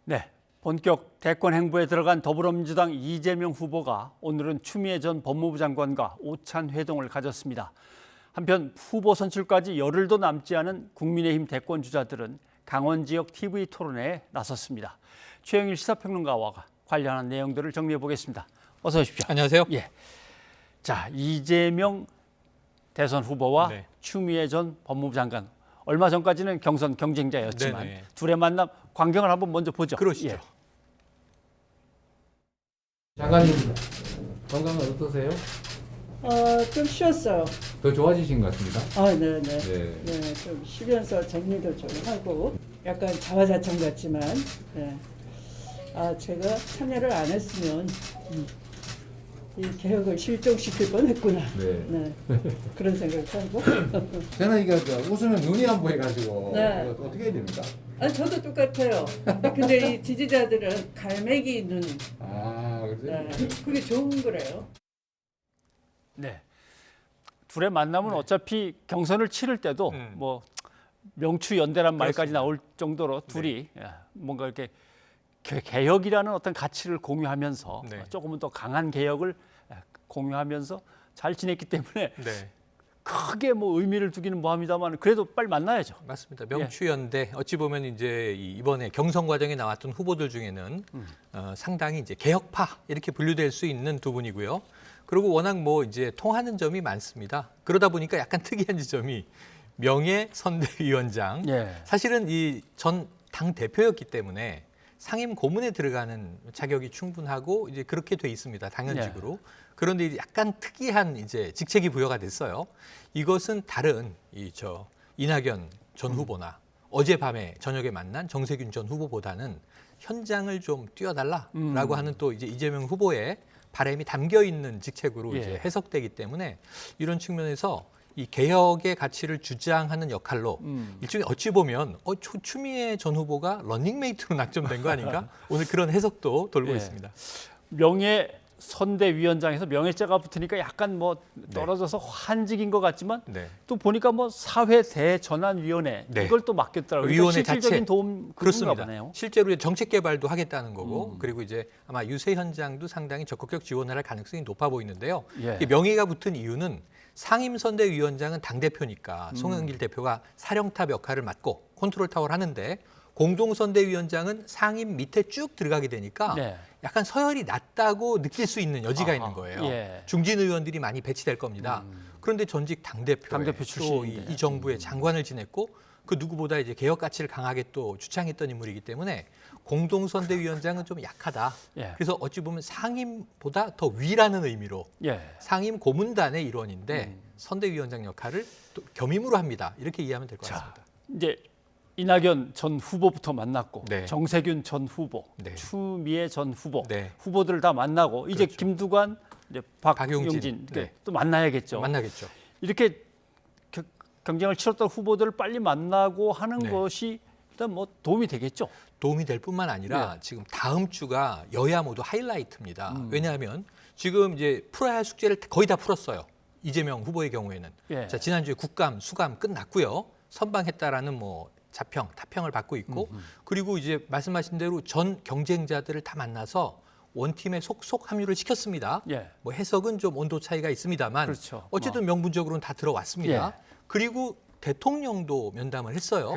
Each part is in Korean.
네, 본격 대권 행보에 들어간 더불어민주당 이재명 후보가 오늘은 추미애 전 법무부 장관과 오찬 회동을 가졌습니다. 한편 후보 선출까지 열흘도 남지 않은 국민의힘 대권 주자들은 강원 지역 TV 토론회에 나섰습니다. 최영일 시사평론가와 관련한 내용들을 정리해 보겠습니다. 어서 오십시오. 안녕하세요. 예. 자, 이재명 대선 후보와 추미애 전 법무부 장관. 얼마 전까지는 경선 경쟁자였지만 둘의 만남 광경을 한번 먼저 보죠. 그러시죠. 예. 장관님 건강은 어떠세요? 좀 쉬었어요. 더 좋아지신 것 같습니다. 네네. 네. 네, 좀 쉬면서 정리도 좀 하고 약간 자화자찬 같지만, 네. 제가 참여를 안 했으면 이 개혁을 실종시킬 뻔했구나. 네. 그런 생각을 하고. 저는 이거 웃으면 눈이 안 보여가지고 네. 이거 어떻게 해야 됩니까? 저도 똑같아요. 근데 이 지지자들은 갈매기 눈, 그래요? 네, 그게 좋은 거래요. 네. 둘의 만남은 어차피 경선을 치를 때도 뭐 명추 연대란 말까지 나올 정도로 둘이 뭔가 이렇게 개혁이라는 어떤 가치를 공유하면서 조금은 더 강한 개혁을 공유하면서 잘 지냈기 때문에 크게 뭐 의미를 두기는 뭐합니다만 그래도 빨리 만나야죠. 맞습니다. 명추연대 어찌 보면 이제 이번에 경선 과정에 나왔던 후보들 중에는 상당히 이제 개혁파 이렇게 분류될 수 있는 두 분이고요. 그리고 워낙 뭐 이제 통하는 점이 많습니다. 그러다 보니까 약간 특이한 지점이 명예선대위원장. 사실은 이 전 당 대표였기 때문에 상임 고문에 들어가는 자격이 충분하고 이제 그렇게 돼 있습니다. 당연직으로. 그런데 이제 약간 특이한 이제 직책이 부여가 됐어요. 이것은 다른 이낙연 전 후보나 어젯밤에 저녁에 만난 정세균 전 후보보다는 현장을 좀 뛰어달라라고 하는 또 이제 이재명 후보의 바람이 담겨 있는 직책으로 이제 해석되기 때문에 이런 측면에서 이 개혁의 가치를 주장하는 역할로 일종의 어찌 보면 추미애 전 후보가 런닝메이트로 낙점된 거 아닌가? 오늘 그런 해석도 돌고 있습니다. 명예선대위원장에서 명예자가 붙으니까 약간 뭐 떨어져서 한직인 것 같지만 또 보니까 뭐 사회대전환위원회 이걸 또 맡겼더라고요. 위원회 실질적인 자체 도움 그렇습니다. 보네요. 실제로 정책 개발도 하겠다는 거고 그리고 이제 아마 유세 현장도 상당히 적극적 지원을 할 가능성이 높아 보이는데요. 이 명예가 붙은 이유는 상임선대위원장은 당대표니까 송영길 대표가 사령탑 역할을 맡고 컨트롤 타워를 하는데 공동선대위원장은 상임 밑에 쭉 들어가게 되니까 약간 서열이 낮다고 느낄 수 있는 여지가 있는 거예요. 중진 의원들이 많이 배치될 겁니다. 그런데 전직 당대표 출신인데 이 정부의 장관을 지냈고 그 누구보다 이제 개혁 가치를 강하게 또 주창했던 인물이기 때문에 공동선대위원장은 좀 약하다. 그래서 어찌 보면 상임보다 더 위라는 의미로 상임 고문단의 일원인데 선대위원장 역할을 또 겸임으로 합니다. 이렇게 이해하면 될 것 같습니다. 이제 이낙연 전 후보부터 만났고 정세균 전 후보, 추미애 전 후보 후보들을 다 만나고 이제 김두관, 이제 박용진 또 만나야겠죠. 만나겠죠. 이렇게 경쟁을 치렀던 후보들을 빨리 만나고 하는 것이 일단 뭐 도움이 되겠죠. 도움이 될 뿐만 아니라 지금 다음 주가 여야 모두 하이라이트입니다. 왜냐하면 지금 이제 풀어야 할 숙제를 거의 다 풀었어요. 이재명 후보의 경우에는. 자, 지난주에 국감, 수감 끝났고요. 선방했다라는 뭐 자평, 타평을 받고 있고 그리고 이제 말씀하신 대로 전 경쟁자들을 다 만나서 원팀에 속속 합류를 시켰습니다. 뭐 해석은 좀 온도 차이가 있습니다만 어쨌든 명분적으로는 다 들어왔습니다. 그리고 대통령도 면담을 했어요.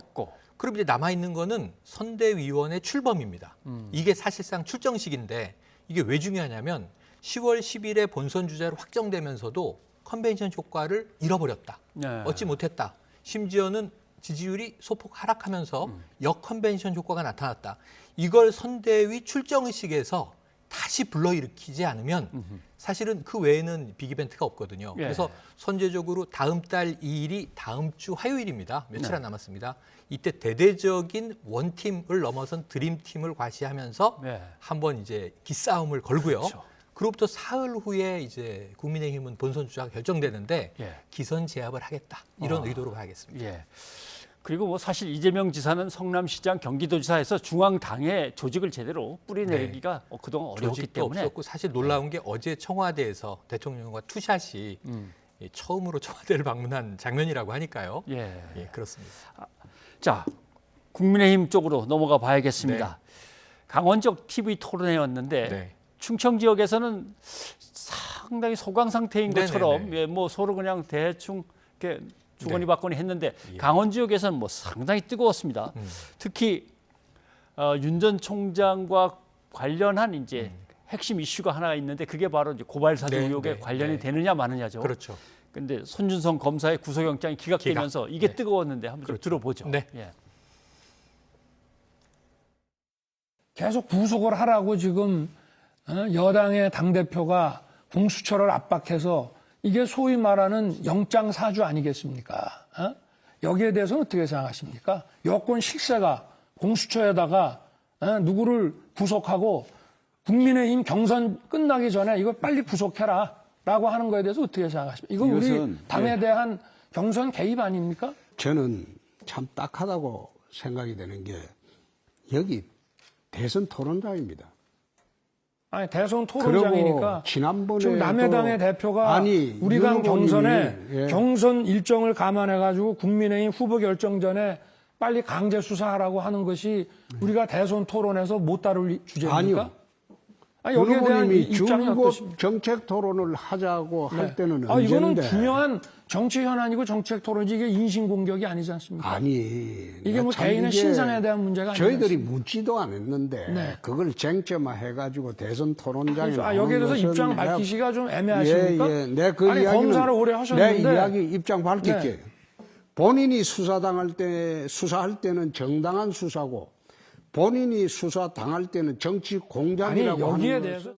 그럼 이제 남아있는 거는 선대위원회 출범입니다. 이게 사실상 출정식인데 이게 왜 중요하냐면 10월 10일에 본선 주자로 확정되면서도 컨벤션 효과를 잃어버렸다. 얻지 못했다. 심지어는 지지율이 소폭 하락하면서 역컨벤션 효과가 나타났다. 이걸 선대위 출정식에서 다시 불러일으키지 않으면 사실은 그 외에는 빅이벤트가 없거든요. 그래서 선제적으로 다음 달 2일이 다음 주 화요일입니다. 며칠 안 남았습니다. 이때 대대적인 원팀을 넘어선 드림팀을 과시하면서 한번 이제 기싸움을 걸고요. 그로부터 사흘 후에 이제 국민의힘은 본선 주자가 결정되는데 기선 제압을 하겠다. 이런 의도로 봐야겠습니다. 그리고 뭐 사실 이재명 지사는 성남시장, 경기도지사에서 중앙당의 조직을 제대로 뿌리내리기가 그동안 어려웠기 때문에 없었고 사실 놀라운 게 어제 청와대에서 대통령과 투샷이 처음으로 청와대를 방문한 장면이라고 하니까요. 그렇습니다. 자, 국민의힘 쪽으로 넘어가 봐야겠습니다. 강원 지역 TV 토론회였는데 네. 충청 지역에서는 상당히 소강 상태인 네네네. 것처럼 예, 뭐 서로 그냥 대충 이렇게 주거니 네. 받거니 했는데 예. 강원 지역에서는 뭐 상당히 뜨거웠습니다. 특히 윤 전 총장과 관련한 이제 핵심 이슈가 하나 있는데 그게 바로 이제 고발 사주 네, 의혹에 네, 관련이 네. 되느냐 마느냐죠. 그렇죠. 근데 손준성 검사의 구속영장이 기각되면서 이게 네. 뜨거웠는데 한번 좀 들어보죠. 네. 예. 계속 구속을 하라고 지금 여당의 당대표가 공수처를 압박해서 이게 소위 말하는 영장 사주 아니겠습니까? 여기에 대해서는 어떻게 생각하십니까? 여권 실세가 공수처에다가 누구를 구속하고 국민의힘 경선 끝나기 전에 이거 빨리 구속해라 라고 하는 거에 대해서 어떻게 생각하십니까? 이건 우리 이것은, 당에 대한 경선 개입 아닙니까? 저는 참 딱하다고 생각이 되는 게 여기 대선 토론장입니다. 아니 대선 토론장이니까 그리고 지난번에 지금 남해당의 대표가 우리 당 경선에 예. 경선 일정을 감안해 가지고 국민의힘 후보 결정 전에 빨리 강제 수사하라고 하는 것이 우리가 대선 토론에서 못 다룰 주제입니까? 아니요. 아니, 여기에 대한 의원님이 입장이 줄곧 어떠십니까? 정책 토론을 하자고 할 네. 때는 이거는 언제인데 중요한 정치 현안이고 정책 토론이지 이게 인신 공격이 아니지 않습니까? 아니 이게 뭐 참 개인의 이게 신상에 대한 문제가 아니지 저희들이 않습니까? 묻지도 않았는데 네. 그걸 쟁점화해가지고 대선 토론장에 여기에 대해서 나오는 입장 것은 밝히시기가 좀 애매하십니까? 예, 예. 내 그 아니 이야기는 검사를 오래 하셨는데 내 이야기 입장 밝힐게요. 네. 본인이 수사할 때는 정당한 수사고 본인이 수사 당할 때는 정치 아니 공작이라고 여기에 하는 대해서 것은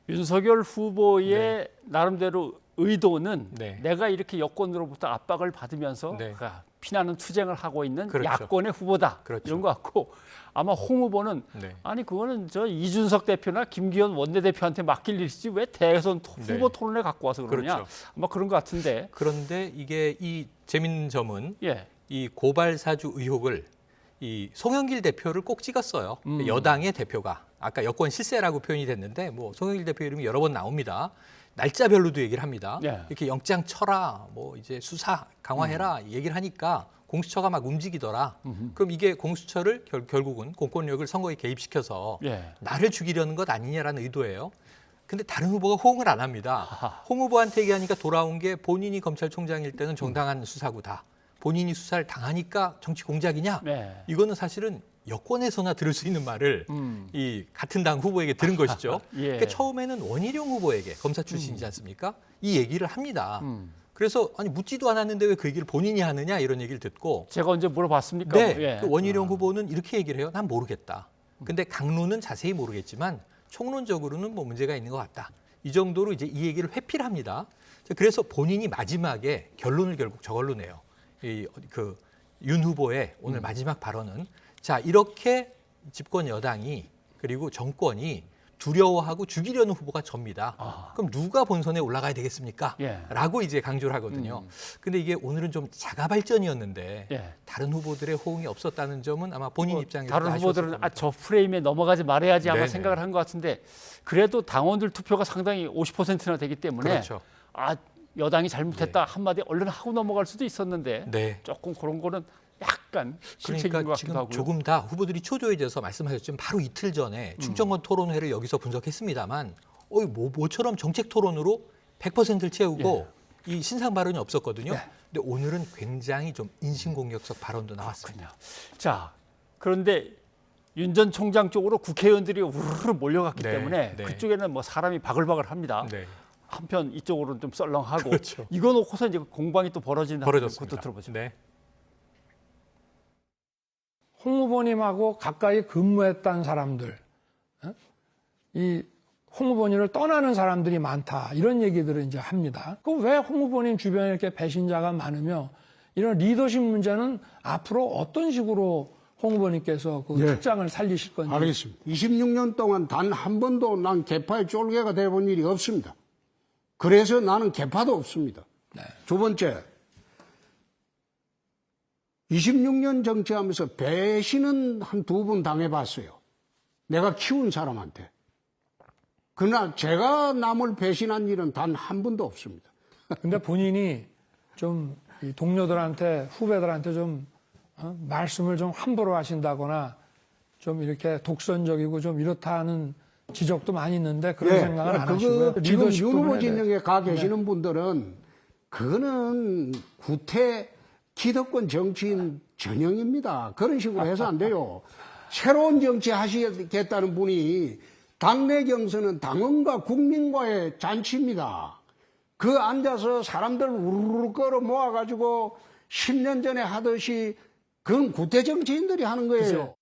윤석열 후보의 나름대로 의도는 네. 내가 이렇게 여권으로부터 압박을 받으면서 네. 피나는 투쟁을 하고 있는 그렇죠. 야권의 후보다 그렇죠. 이런 것 같고 아마 홍 후보는 네. 아니 그거는 저 이준석 대표나 김기현 원내대표한테 맡길 일이지 왜 대선 후보 네. 토론에 갖고 와서 그러냐 그렇죠. 아마 그런 것 같은데 그런데 이게 이 재밌는 점은 예. 이 고발 사주 의혹을 이 송영길 대표를 꼭 찍었어요. 여당의 대표가 아까 여권 실세라고 표현이 됐는데 뭐 송영길 대표 이름이 여러 번 나옵니다. 날짜별로도 얘기를 합니다. 예. 이렇게 영장 쳐라, 뭐 이제 수사 강화해라 얘기를 하니까 공수처가 막 움직이더라. 그럼 이게 공수처를 결국은 공권력을 선거에 개입시켜서 예. 나를 죽이려는 것 아니냐라는 의도예요. 근데 다른 후보가 호응을 안 합니다. 홍 후보한테 얘기하니까 돌아온 게 본인이 검찰총장일 때는 정당한 수사구다. 본인이 수사를 당하니까 정치 공작이냐? 네. 이거는 사실은 여권에서나 들을 수 있는 말을 이 같은 당 후보에게 들은 것이죠. 예. 그러니까 처음에는 원희룡 후보에게 검사 출신이지 않습니까? 이 얘기를 합니다. 그래서 아니 묻지도 않았는데 왜 그 얘기를 본인이 하느냐 이런 얘기를 듣고 제가 언제 물어봤습니까? 네, 예. 그 원희룡 후보는 이렇게 얘기를 해요. 난 모르겠다. 근데 강론은 자세히 모르겠지만 총론적으로는 뭐 문제가 있는 것 같다. 이 정도로 이제 이 얘기를 회피를 합니다. 그래서 본인이 마지막에 결론을 결국 저걸로 내요. 윤 후보의 오늘 마지막 발언은 자 이렇게 집권 여당이 그리고 정권이 두려워하고 죽이려는 후보가 접니다. 그럼 누가 본선에 올라가야 되겠습니까? 예. 라고 이제 강조를 하거든요. 근데 이게 오늘은 좀 자가 발전이었는데 예. 다른 후보들의 호응이 없었다는 점은 아마 본인 입장에서 다른 후보들은 저 프레임에 넘어가지 말아야지 아마 네네. 생각을 한 것 같은데 그래도 당원들 투표가 상당히 50%나 되기 때문에 그렇죠. 여당이 잘못했다 한마디 얼른 하고 넘어갈 수도 있었는데 네. 조금 그런 거는 약간 실책인 것 그러니까 같기도 지금 하고요. 조금 다 후보들이 초조해져서 말씀하셨지만 바로 이틀 전에 충청권 토론회를 여기서 분석했습니다만 모처럼 정책 토론으로 100%를 채우고 이 신상 발언이 없었거든요. 근데 오늘은 굉장히 좀 인신공격적 발언도 나왔습니다. 자, 그런데 윤 전 총장 쪽으로 국회의원들이 우르르 몰려갔기 네, 때문에 네. 그쪽에는 뭐 사람이 바글바글합니다. 네. 한편 이쪽으로는 좀 썰렁하고 그렇죠. 이거 놓고서 이제 공방이 또 벌어진다는 벌어졌습니다. 것도 들어보죠. 네. 홍 후보님하고 가까이 근무했던 사람들, 이 홍 후보님을 떠나는 사람들이 많다 이런 얘기들을 이제 합니다. 그 왜 홍 후보님 주변에 이렇게 배신자가 많으며 이런 리더십 문제는 앞으로 어떤 식으로 홍 후보님께서 그 네. 특장을 살리실 건지. 알겠습니다. 26년 동안 단 한 번도 난 개파의 쫄개가 돼본 일이 없습니다. 그래서 나는 개파도 없습니다. 두 번째, 26년 정치하면서 배신은 한 두 번 당해봤어요. 내가 키운 사람한테. 그러나 제가 남을 배신한 일은 단 한 번도 없습니다. 근데 본인이 좀이 동료들한테 후배들한테 좀 말씀을 좀 함부로 하신다거나 좀 이렇게 독선적이고 좀 이렇다는 지적도 많이 있는데 그런 생각은 안 하시고요. 지금 리더십 윤 후보 부분에 대해. 진영에 가 계시는 분들은 그거는 구태 기득권 정치인 전형입니다. 그런 식으로 해서 안 돼요. 새로운 정치 하시겠다는 분이 당내 경선은 당원과 국민과의 잔치입니다. 그 앉아서 사람들 우르르 끌어 모아가지고 10년 전에 하듯이 그건 구태 정치인들이 하는 거예요. 글쎄요.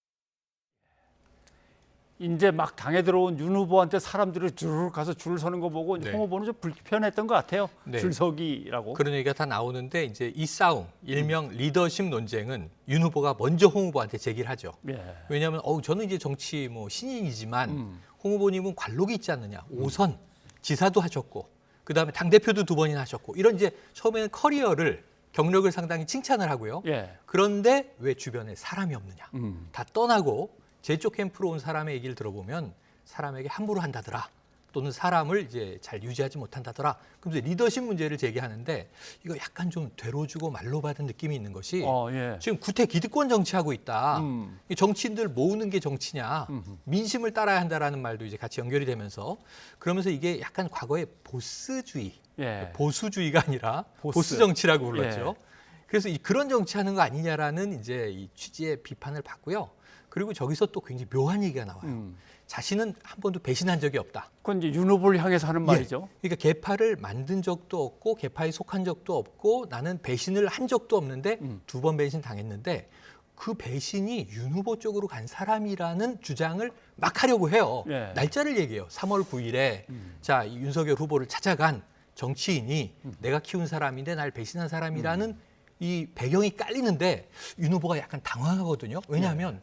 이제 막 당에 들어온 윤 후보한테 사람들이 주르륵 가서 줄을 서는 거 보고 네. 홍 후보는 좀 불편했던 것 같아요. 네. 줄서기라고. 그런 얘기가 다 나오는데 이제 이 싸움, 일명 리더십 논쟁은 윤 후보가 먼저 홍 후보한테 제기를 하죠. 예. 왜냐하면 저는 이제 정치 뭐 신인이지만 홍 후보님은 관록이 있지 않느냐. 5선 지사도 하셨고 그다음에 당대표도 2번이나 하셨고 이런 이제 처음에는 커리어를 경력을 상당히 칭찬을 하고요. 예. 그런데 왜 주변에 사람이 없느냐. 음. 다 떠나고 제 쪽 캠프로 온 사람의 얘기를 들어보면 사람에게 함부로 한다더라. 또는 사람을 이제 잘 유지하지 못한다더라. 그러면서 리더십 문제를 제기하는데 이거 약간 좀 되로주고 말로 받은 느낌이 있는 것이 예. 지금 구태 기득권 정치하고 있다. 이 정치인들 모으는 게 정치냐. 민심을 따라야 한다라는 말도 이제 같이 연결이 되면서 그러면서 이게 약간 과거의 보스주의, 예. 보수주의가 아니라 보스. 보스 정치라고 불렀죠. 예. 그래서 그런 정치하는 거 아니냐라는 이제 이 취지의 비판을 받고요. 그리고 저기서 또 굉장히 묘한 얘기가 나와요. 자신은 한 번도 배신한 적이 없다. 그건 이제 윤 후보를 향해서 하는 말이죠. 그러니까 개파를 만든 적도 없고 개파에 속한 적도 없고 나는 배신을 한 적도 없는데 2번 배신 당했는데 그 배신이 윤 후보 쪽으로 간 사람이라는 주장을 막 하려고 해요. 예. 날짜를 얘기해요. 3월 9일에 자, 이 윤석열 후보를 찾아간 정치인이 내가 키운 사람인데 날 배신한 사람이라는 이 배경이 깔리는데 윤 후보가 약간 당황하거든요. 왜냐하면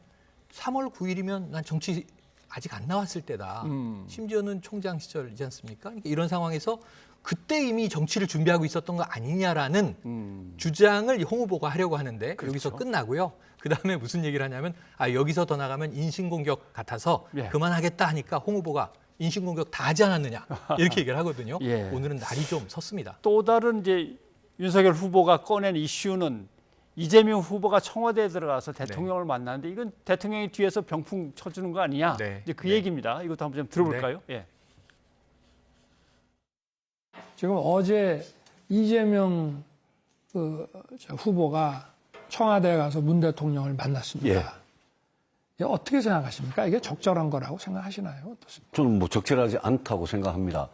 3월 9일이면 난 정치 아직 안 나왔을 때다. 심지어는 총장 시절이지 않습니까? 그러니까 이런 상황에서 그때 이미 정치를 준비하고 있었던 거 아니냐라는 주장을 홍 후보가 하려고 하는데 그렇죠. 여기서 끝나고요. 그다음에 무슨 얘기를 하냐면 여기서 더 나가면 인신공격 같아서 예. 그만하겠다 하니까 홍 후보가 인신공격 다 하지 않았느냐 이렇게 얘기를 하거든요. 예. 오늘은 날이 좀 섰습니다. 또 다른 이제 윤석열 후보가 꺼낸 이슈는 이재명 후보가 청와대에 들어가서 대통령을 만나는데 이건 대통령이 뒤에서 병풍 쳐주는 거 아니냐. 네. 이제 그 네. 얘기입니다. 이것도 한번 좀 들어볼까요? 예. 지금 어제 이재명 후보가 청와대에 가서 문 대통령을 만났습니다. 예. 이게 어떻게 생각하십니까? 이게 적절한 거라고 생각하시나요? 어떻습니까? 저는 뭐 적절하지 않다고 생각합니다.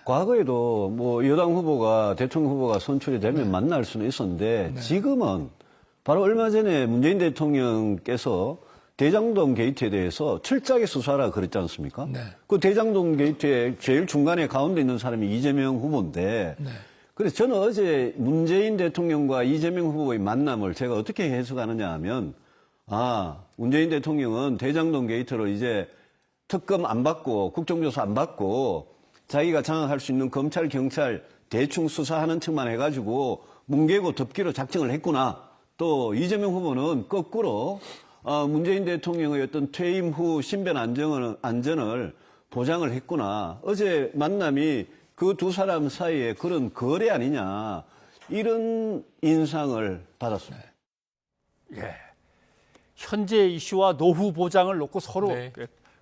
과거에도 뭐 여당 후보가 대통령 후보가 선출이 되면 만날 수는 있었는데 지금은 바로 얼마 전에 문재인 대통령께서 대장동 게이트에 대해서 철저하게 수사하라 그랬지 않습니까? 네. 그 대장동 게이트의 제일 중간에 가운데 있는 사람이 이재명 후보인데 네. 그래서 저는 어제 문재인 대통령과 이재명 후보의 만남을 제가 어떻게 해석하느냐 하면 문재인 대통령은 대장동 게이트로 이제 특검 안 받고 국정조사 안 받고 자기가 장악할 수 있는 검찰, 경찰 대충 수사하는 척만 해가지고 뭉개고 덮기로 작정을 했구나. 또 이재명 후보는 거꾸로 문재인 대통령의 어떤 퇴임 후 신변 안전을 보장을 했구나. 어제 만남이 그 두 사람 사이에 그런 거래 아니냐. 이런 인상을 받았습니다. 예. 현재 이슈와 노후 보장을 놓고 서로 네.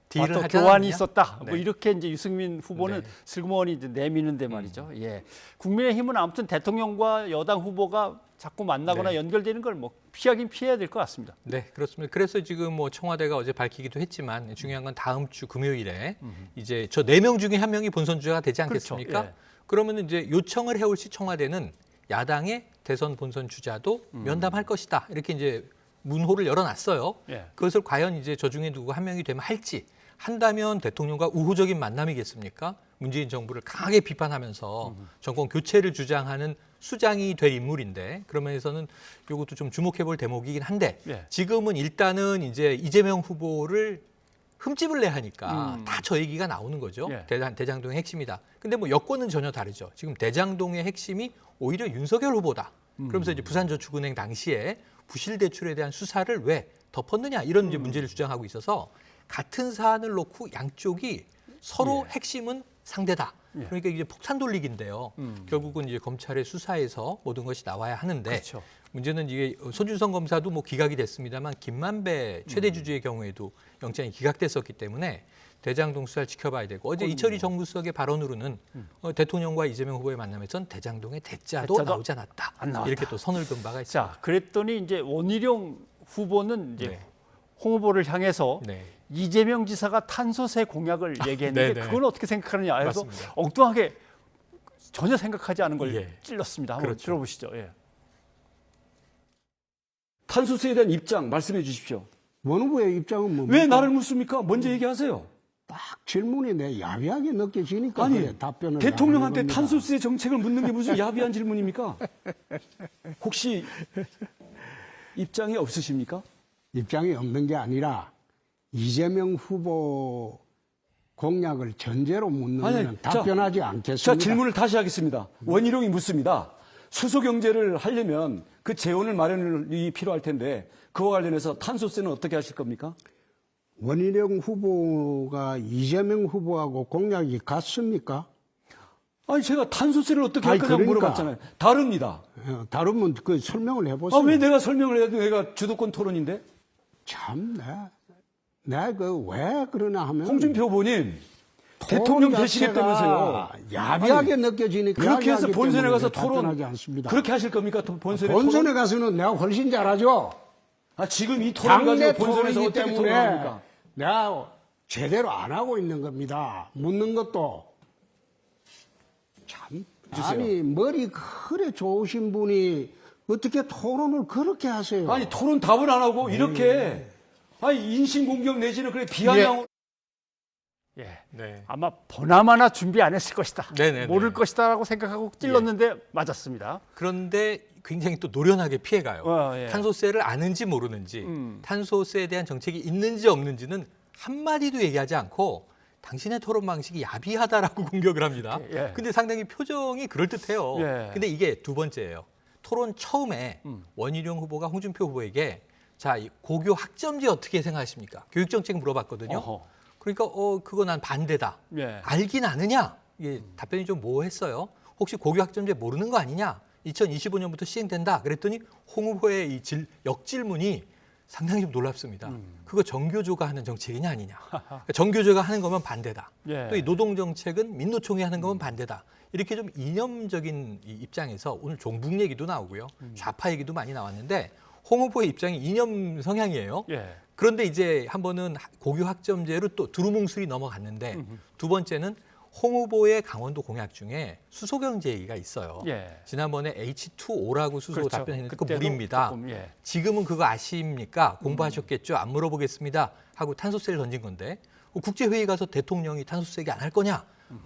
딜을 어떤 하지 교환이 않았느냐? 있었다. 네. 뭐 이렇게 이제 유승민 후보는 네. 슬그머니 이제 내미는데 말이죠. 예. 국민의힘은 아무튼 대통령과 여당 후보가 자꾸 만나거나 네. 연결되는 걸 뭐 피하긴 피해야 될 것 같습니다. 네, 그렇습니다. 그래서 지금 뭐 청와대가 어제 밝히기도 했지만 중요한 건 다음 주 금요일에 이제 저 4명 중에 1명이 본선 주자가 되지 않겠습니까? 그렇죠. 예. 그러면 이제 요청을 해올 시 청와대는 야당의 대선 본선 주자도 면담할 것이다. 이렇게 이제 문호를 열어놨어요. 예. 그것을 과연 이제 저 중에 누구 한 명이 되면 할지 한다면 대통령과 우호적인 만남이겠습니까? 문재인 정부를 강하게 비판하면서 정권 교체를 주장하는 수장이 될 인물인데 그런 면에서는 이것도 좀 주목해볼 대목이긴 한데 예. 지금은 일단은 이제 이재명 후보를 흠집을 내야 하니까 다 저 얘기가 나오는 거죠. 예. 대장동의 핵심이다. 근데 뭐 여권은 전혀 다르죠. 지금 대장동의 핵심이 오히려 윤석열 후보다. 그러면서 이제 부산저축은행 당시에 부실 대출에 대한 수사를 왜 덮었느냐 이런 이제 문제를 주장하고 있어서 같은 사안을 놓고 양쪽이 서로 핵심은 상대다. 그러니까 이제 폭탄 돌리기인데요. 결국은 이제 검찰의 수사에서 모든 것이 나와야 하는데 그렇죠. 문제는 이게 손준성 검사도 뭐 기각이 됐습니다만 김만배 최대 주주의 경우에도 영장이 기각됐었기 때문에 대장동 수사를 지켜봐야 되고 어제 이철희 정무수석의 발언으로는 대통령과 이재명 후보의 만남에선 대장동의 대자도 나오지 않았다. 안 나왔다. 이렇게 또 선을 그은 바가 있습니다. 자, 그랬더니 이제 원희룡 후보는 이제 네. 홍 후보를 향해서 네. 이재명 지사가 탄소세 공약을 얘기했는데 네네. 그건 어떻게 생각하느냐 해서 맞습니다. 엉뚱하게 전혀 생각하지 않은 걸 예. 찔렀습니다. 한번 그렇죠. 들어보시죠. 예. 탄소세에 대한 입장 말씀해 주십시오. 원 후보의 입장은 뭡니까? 왜 나를 묻습니까? 먼저 얘기하세요. 딱 질문이 내 야비하게 느껴지니까 아니, 그래, 답변을 대통령한테 하는 겁니다. 탄소세 정책을 묻는 게 무슨 야비한 질문입니까? 혹시 입장이 없으십니까? 입장이 없는 게 아니라 이재명 후보 공약을 전제로 묻는 것은 답변하지 않겠습니다. 자, 질문을 다시 하겠습니다. 원희룡이 묻습니다. 수소경제를 하려면 그 재원을 마련이 필요할 텐데 그와 관련해서 탄소세는 어떻게 하실 겁니까? 원희룡 후보가 이재명 후보하고 공약이 같습니까? 아니 제가 탄소세를 어떻게 할 아니, 거냐고 그러니까. 물어봤잖아요. 다릅니다. 다르면 그 설명을 해보세요. 아, 왜 내가 설명을 해도 내가 주도권 토론인데? 참, 내가 그 왜 그러나 하면 홍준표 후보님 토론 대통령 자체가 되시겠다면서요. 야비하게 아니, 느껴지니까 그렇게 해서 야비하기 본선에 때문에 가서 답변하지 토론 않습니다. 그렇게 하실 겁니까? 본선에 본선에 토론? 가서는 내가 훨씬 잘하죠. 아, 지금 이 토론 당내 가지고 본선에서 토론이기 어떻게 때문에 토론합니까? 내가 제대로 안 하고 있는 겁니다. 묻는 것도 참 주세요. 아니 머리 그래 좋으신 분이 어떻게 토론을 그렇게 하세요? 아니 토론 답을 안 하고 이렇게 아니 인신공격 내지는 그래 비아냥 예. 네. 아마 보나마나 준비 안 했을 것이다. 네네네. 모를 것이다라고 생각하고 찔렀는데 맞았습니다. 그런데 굉장히 또 노련하게 피해가요. 예. 탄소세를 아는지 모르는지, 탄소세에 대한 정책이 있는지 없는지는 한마디도 얘기하지 않고 당신의 토론 방식이 야비하다라고 공격을 합니다. 예. 근데 상당히 표정이 그럴듯해요. 예. 근데 이게 두 번째예요. 토론 처음에 원희룡 후보가 홍준표 후보에게 자, 이 고교 학점제 어떻게 생각하십니까? 교육 정책 물어봤거든요. 어허. 그러니까 그거 난 반대다. 예. 알긴 아느냐? 이게 답변이 좀 모호했어요. 혹시 고교 학점제 모르는 거 아니냐? 2025년부터 시행된다. 그랬더니 홍 후보의 이 역질문이 상당히 좀 놀랍습니다. 그거 정교조가 하는 정책이냐 아니냐? 그러니까 정교조가 하는 거면 반대다. 예. 또 이 노동 정책은 민노총이 하는 거면 반대다. 이렇게 좀 이념적인 이 입장에서 오늘 종북 얘기도 나오고요. 좌파 얘기도 많이 나왔는데 홍 후보의 입장이 이념 성향이에요. 예. 그런데 이제 한 번은 고교 학점제로 또 두루뭉술이 넘어갔는데 두 번째는 홍 후보의 강원도 공약 중에 수소경제 얘기가 있어요. 예. 지난번에 H2O라고 수소 그렇죠. 답변했는데 그거 그때도 무리입니다. 조금, 예. 지금은 그거 아십니까? 공부하셨겠죠? 안 물어보겠습니다. 하고 탄소세를 던진 건데 국제회의 가서 대통령이 탄소세 얘기 안 할 거냐?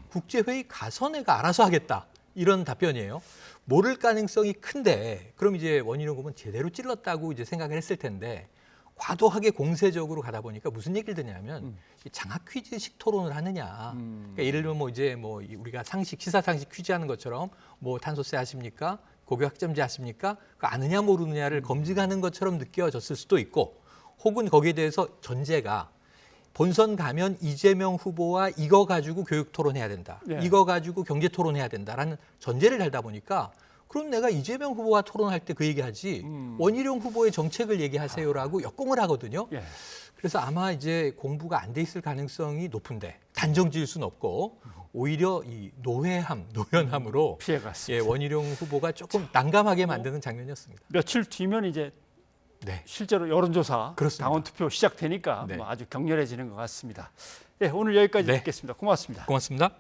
국제회의 가서 내가 알아서 하겠다. 이런 답변이에요. 모를 가능성이 큰데 그럼 이제 원희룡 후보는 제대로 찔렀다고 이제 생각을 했을 텐데 과도하게 공세적으로 가다 보니까 무슨 얘기를 듣냐면 장학 퀴즈식 토론을 하느냐. 그러니까 예를 들면 뭐 이제 뭐 우리가 시사 상식 퀴즈 하는 것처럼 뭐 탄소세 하십니까? 고교 학점제 하십니까? 그 아느냐 모르느냐를 검증하는 것처럼 느껴졌을 수도 있고 혹은 거기에 대해서 전제가 본선 가면 이재명 후보와 이거 가지고 교육 토론해야 된다. 예. 이거 가지고 경제 토론해야 된다라는 전제를 달다 보니까 그럼 내가 이재명 후보와 토론할 때 그 얘기하지 원희룡 후보의 정책을 얘기하세요라고 역공을 하거든요. 예. 그래서 아마 이제 공부가 안 돼 있을 가능성이 높은데 단정 지을 수는 없고 오히려 이 노련함으로 피해갔습니다. 원희룡 후보가 조금 난감하게 만드는 장면이었습니다. 며칠 뒤면 이제 네. 실제로 여론조사, 그렇습니다. 당원 투표 시작되니까 네. 뭐 아주 격렬해지는 것 같습니다. 네, 오늘 여기까지 네. 듣겠습니다. 고맙습니다. 고맙습니다.